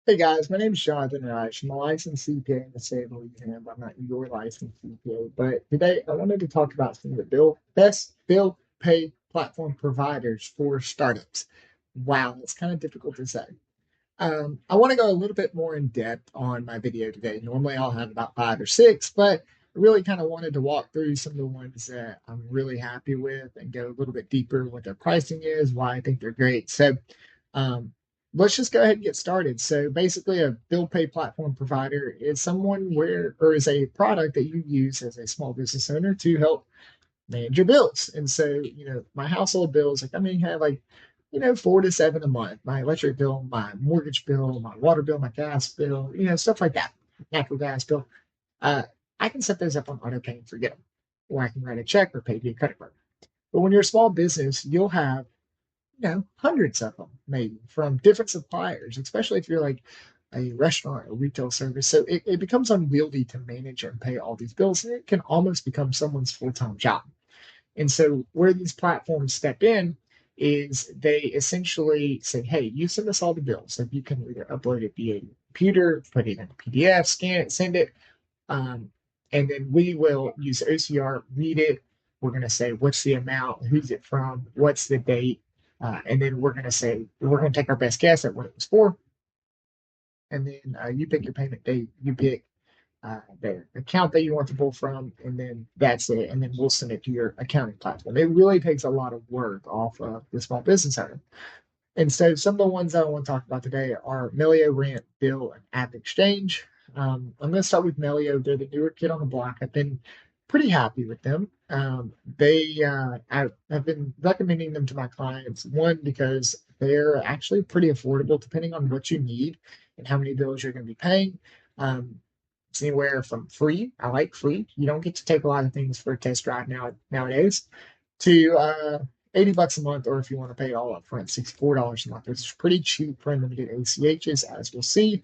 Hey guys, my name is Jonathan Reich. I'm a licensed CPA in the state of Louisiana, but I'm not your licensed CPA. But today I wanted to talk about some of the best bill pay platform providers for startups. Wow, that's kind of difficult to say. I want to go a little bit more in depth on my video today. Normally I'll have about five or six, but I really kind of wanted to walk through some of the ones that I'm really happy with and go a little bit deeper what their pricing is, why I think they're great. So um, let's just go ahead and get started. So basically a bill pay platform provider is someone where or is a product that you use as a small business owner to help manage your bills. And so, my household bills, like I may have like, 4 to 7 a month. My electric bill, my mortgage bill, my water bill, my gas bill, stuff like that. Natural gas bill. Uh, I can set those up on auto pay and forget them. Or I can write a check or pay via credit card. But when you're a small business, you'll have, hundreds of them maybe from different suppliers, especially if you're like a restaurant or retail service. So it becomes unwieldy to manage and pay all these bills. And it can almost become someone's full-time job. And so where these platforms step in is they essentially say, hey, you send us all the bills. So you can either upload it via your computer, put it in a PDF, scan it, send it. Um, and then we will use OCR, read it. We're going to say, what's the amount? Who's it from? What's the date? And then we're going to say, we're going to take our best guess at what it was for. And then you pick your payment date. You pick the account that you want to pull from, and then that's it. And then we'll send it to your accounting platform. It really takes a lot of work off of the small business owner. And so some of the ones that I want to talk about today are Melio, Rent, Bill, and AvidXchange. I'm going to start with Melio. They're the newer kid on the block. I've been pretty happy with them. I've been recommending them to my clients. One, because they're actually pretty affordable depending on what you need and how many bills you're going to be paying. Um, it's anywhere from free. I like free. You don't get to take a lot of things for a test drive nowadays to $80 a month, or if you want to pay it all up front, $64 a month, which is pretty cheap for unlimited ACHs, as we'll see.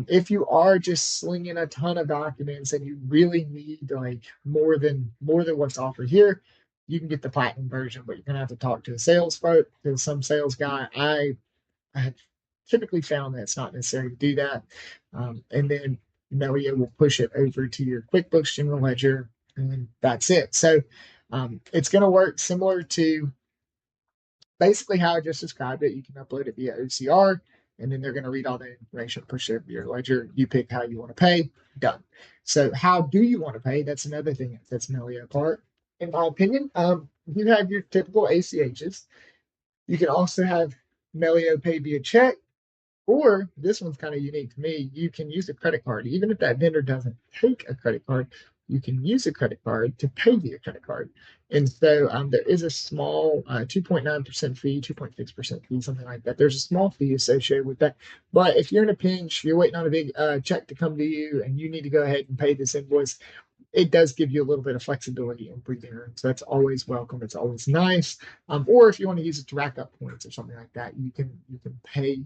If you are just slinging a ton of documents and you really need like more than what's offered here, you can get the platinum version, but you're gonna have to talk to the sales folk, to some sales guy. I have typically found that it's not necessary to do that. And then Melio will push it over to your QuickBooks General Ledger, and that's it. So it's going to work similar to basically how I just described it. You can upload it via OCR, and then they're going to read all the information, push it over your ledger. You pick how you want to pay, done. So, how do you want to pay? That's another thing that sets Melio apart, in my opinion. You have your typical ACHs. You can also have Melio pay via check, or this one's kind of unique to me. You can use a credit card, even if that vendor doesn't take a credit card. You can use a credit card to pay via credit card, and so there is a small 2.9% fee, 2.6% fee, something like that. There's a small fee associated with that, but if you're in a pinch, you're waiting on a big check to come to you, and you need to go ahead and pay this invoice, it does give you a little bit of flexibility and breathing room. So that's always welcome. It's always nice. Or if you want to use it to rack up points or something like that, you can pay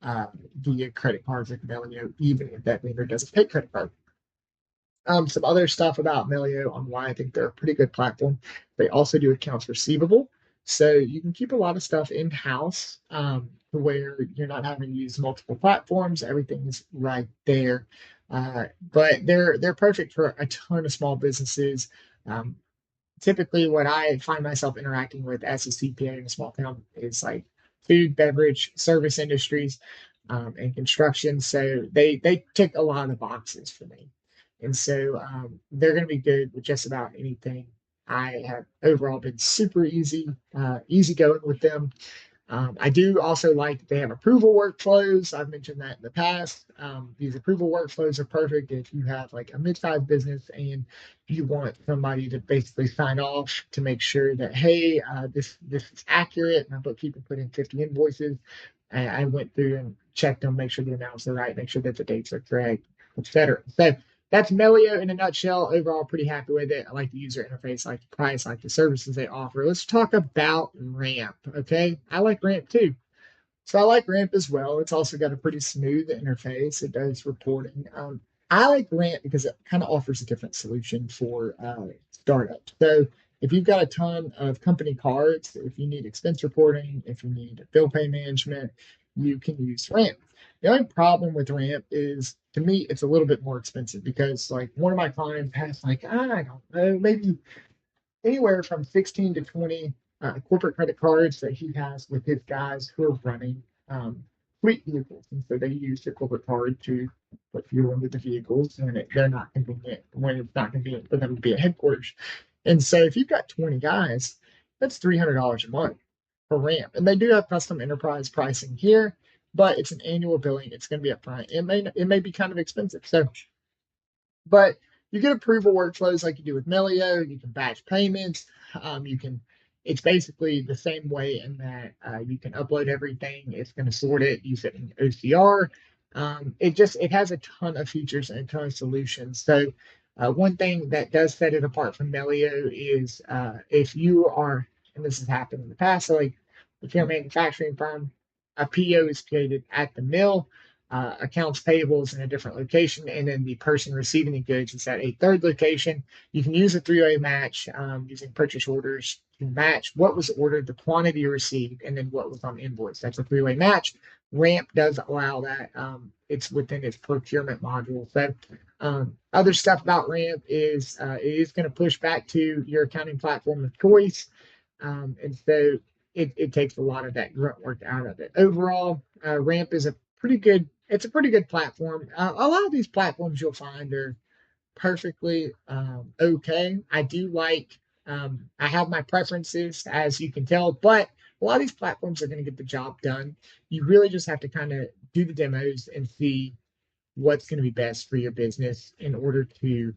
uh, via credit cards like Melio, even if that vendor doesn't take credit card. Some other stuff about Melio on why I think they're a pretty good platform. They also do accounts receivable. So you can keep a lot of stuff in house where you're not having to use multiple platforms. Everything's right there. But they're perfect for a ton of small businesses. Um, Typically, what I find myself interacting with as a CPA in a small town is like food, beverage, service industries, and construction. So they tick a lot of the boxes for me. And so they're going to be good with just about anything. I have overall been super easy going with them. I do also like that they have approval workflows. I've mentioned that in the past. These approval workflows are perfect if you have like a mid-sized business and you want somebody to basically sign off to make sure that, hey, this is accurate. My bookkeeper put in 50 invoices. I went through and checked them, make sure the amounts are right, make sure that the dates are correct, etc. So that's Melio in a nutshell. Overall, pretty happy with it. I like the user interface, I like the price, I like the services they offer. Let's talk about Ramp. Okay, I like Ramp too. So I like Ramp as well. It's also got a pretty smooth interface. It does reporting. I like Ramp because it kind of offers a different solution for startups. So if you've got a ton of company cards, if you need expense reporting, if you need bill pay management, you can use Ramp. The only problem with Ramp is, to me, it's a little bit more expensive because, like, one of my clients has, like, I don't know, maybe anywhere from 16 to 20 corporate credit cards that he has with his guys who are running fleet vehicles. And so they use the corporate card to put fuel into the vehicles, and they're not convenient when it's not convenient for them to be at headquarters. And so if you've got 20 guys, that's $300 a month for ramp. And they do have custom enterprise pricing here, but it's an annual billing. It's going to be upfront. It may be kind of expensive. So but you get approval workflows like you do with Melio. You can batch payments. You can. It's basically the same way in that you can upload everything. It's going to sort it, use it in OCR. It has a ton of features and a ton of solutions. So one thing that does set it apart from Melio is if you are, and this has happened in the past, so like if you're a manufacturing firm, a PO is created at the mill, accounts payables in a different location, and then the person receiving the goods is at a third location. You can use a three-way match using purchase orders to match what was ordered, the quantity received, and then what was on invoice. That's a three-way match. Ramp does allow that. It's within its procurement module. So other stuff about Ramp is it is going to push back to your accounting platform of choice. And so it takes a lot of that grunt work out of it. Overall, Ramp is a pretty good it's a pretty good platform. A lot of these platforms you'll find are perfectly okay. I do like, I have my preferences, as you can tell, but a lot of these platforms are going to get the job done. You really just have to kind of do the demos and see what's going to be best for your business in order to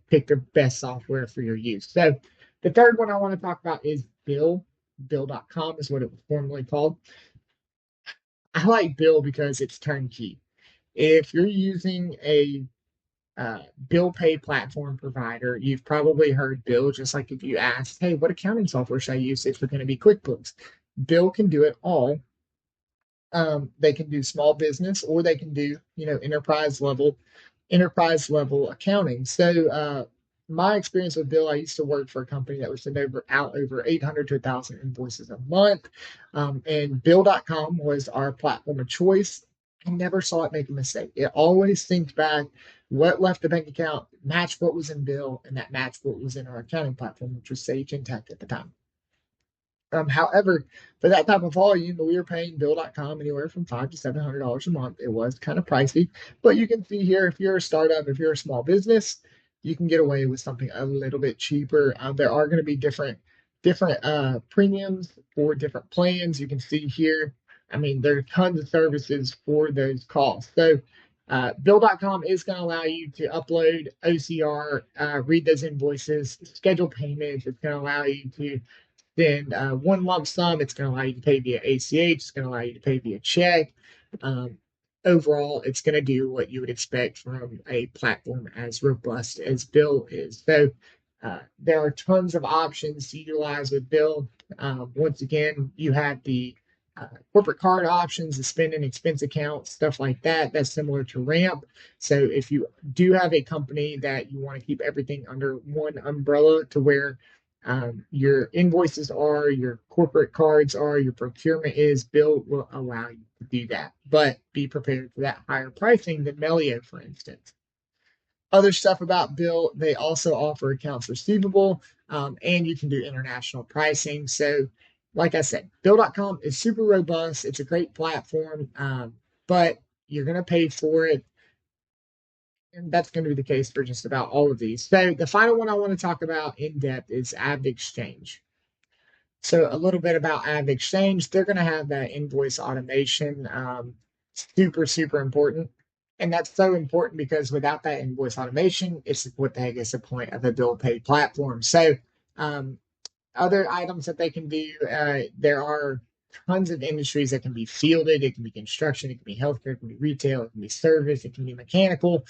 pick the best software for your use. So the third one I want to talk about is Bill. Bill.com is what it was formerly called. I like Bill because it's turnkey. If you're using a bill pay platform provider, you've probably heard Bill, just like if you asked, hey, what accounting software should I use if we're going to be QuickBooks? Bill can do it all. They can do small business or they can do, enterprise level accounting. So my experience with Bill, I used to work for a company that was sending out over 800 to 1,000 invoices a month. And Bill.com was our platform of choice. I never saw it make a mistake. It always synced back what left the bank account, matched what was in Bill, and that matched what was in our accounting platform, which was Sage Intacct at the time. However, for that type of volume, we were paying Bill.com anywhere from $500 to $700 a month. It was kind of pricey, but you can see here, if you're a startup, if you're a small business, you can get away with something a little bit cheaper. There are going to be different premiums for different plans. You can see here. I mean, there are tons of services for those costs. So Bill.com is going to allow you to upload OCR, read those invoices, schedule payments. It's going to allow you to then one lump sum. It's going to allow you to pay via ACH. It's going to allow you to pay via check. Um, Overall, it's going to do what you would expect from a platform as robust as Bill is. So there are tons of options to utilize with Bill. Once again, you have the corporate card options, the spend and expense accounts, stuff like that. That's similar to Ramp. So if you do have a company that you want to keep everything under one umbrella to where your invoices are, your corporate cards are, your procurement is, Bill will allow you to do that. But be prepared for that higher pricing than Melio, for instance. Other stuff about Bill, they also offer accounts receivable, and you can do international pricing. So, like I said, Bill.com is super robust. It's a great platform, but you're going to pay for it. And that's going to be the case for just about all of these. So, the final one I want to talk about in depth is AvidXchange. So a little bit about AvidXchange. They're going to have that invoice automation. Super, super important. And that's so important because without that invoice automation, it's what the heck is the point of a bill pay platform? So um, other items that they can do, there are tons of industries that can be fielded. It can be construction, it can be healthcare, it can be retail, it can be service, it can be mechanical.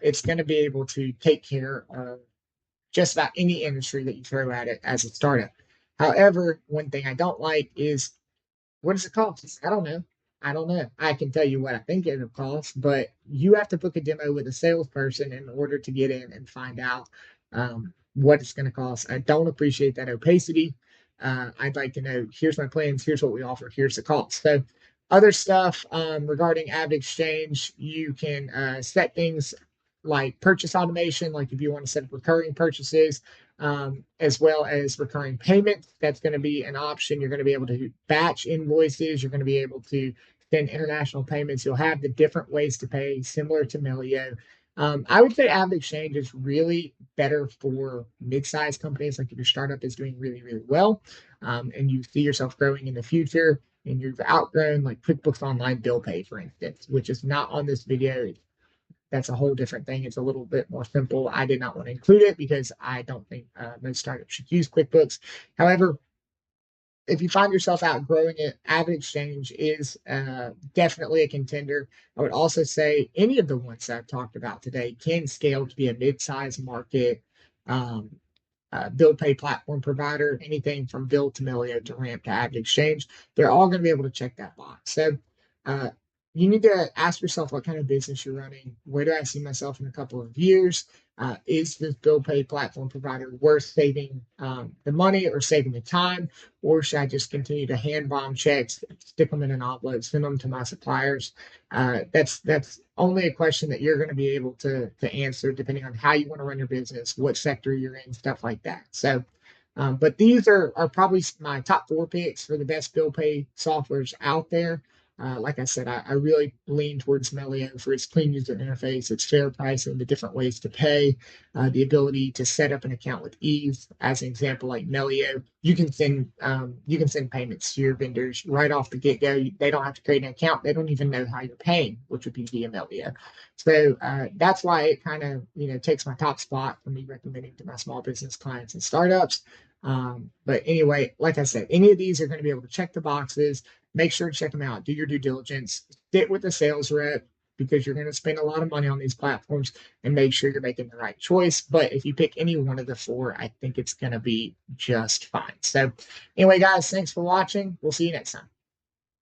It's going to be able to take care of just about any industry that you throw at it as a startup. However, one thing I don't like is, what does it cost? I don't know. I don't know. I can tell you what I think it'll cost, but you have to book a demo with a salesperson in order to get in and find out what it's going to cost. I don't appreciate that opacity. I'd like to know, here's my plans, here's what we offer, here's the cost. So Other stuff regarding AvidXchange, you can set things like purchase automation, like if you want to set up recurring purchases, as well as recurring payments. That's going to be an option. You're going to be able to batch invoices. You're going to be able to send international payments. You'll have the different ways to pay, similar to Melio. I would say AvidXchange is really better for mid-sized companies. Like if your startup is doing really, really well, and you see yourself growing in the future, and you've outgrown like QuickBooks Online Bill Pay, for instance, which is not on this video. That's a whole different thing. It's a little bit more simple. I did not want to include it because I don't think most startups should use QuickBooks. However, if you find yourself outgrowing it, AvidXchange is definitely a contender. I would also say any of the ones that I've talked about today can scale to be a mid-sized market um, bill pay platform provider, anything from Bill to Melio to Ramp to AvidXchange. They're all going to be able to check that box. So uh, you need to ask yourself what kind of business you're running. Where do I see myself in a couple of years? Is this bill pay platform provider worth saving the money or saving the time? Or should I just continue to hand bomb checks, stick them in an envelope, send them to my suppliers? That's only a question that you're going to be able to answer depending on how you want to run your business, what sector you're in, stuff like that. So, but these are probably my top four picks for the best bill pay softwares out there. Like I said, I really lean towards Melio for its clean user interface, its fair pricing, the different ways to pay, the ability to set up an account with ease. As an example, like Melio, you can send payments to your vendors right off the get go. They don't have to create an account. They don't even know how you're paying, which would be via Melio. So that's why it kind of takes my top spot for me recommending to my small business clients and startups. But anyway, like I said, any of these are going to be able to check the boxes. Make sure to check them out. Do your due diligence. Sit with the sales rep because you're going to spend a lot of money on these platforms, and make sure you're making the right choice. But if you pick any one of the four, I think it's going to be just fine. So, anyway, guys, thanks for watching. We'll see you next time.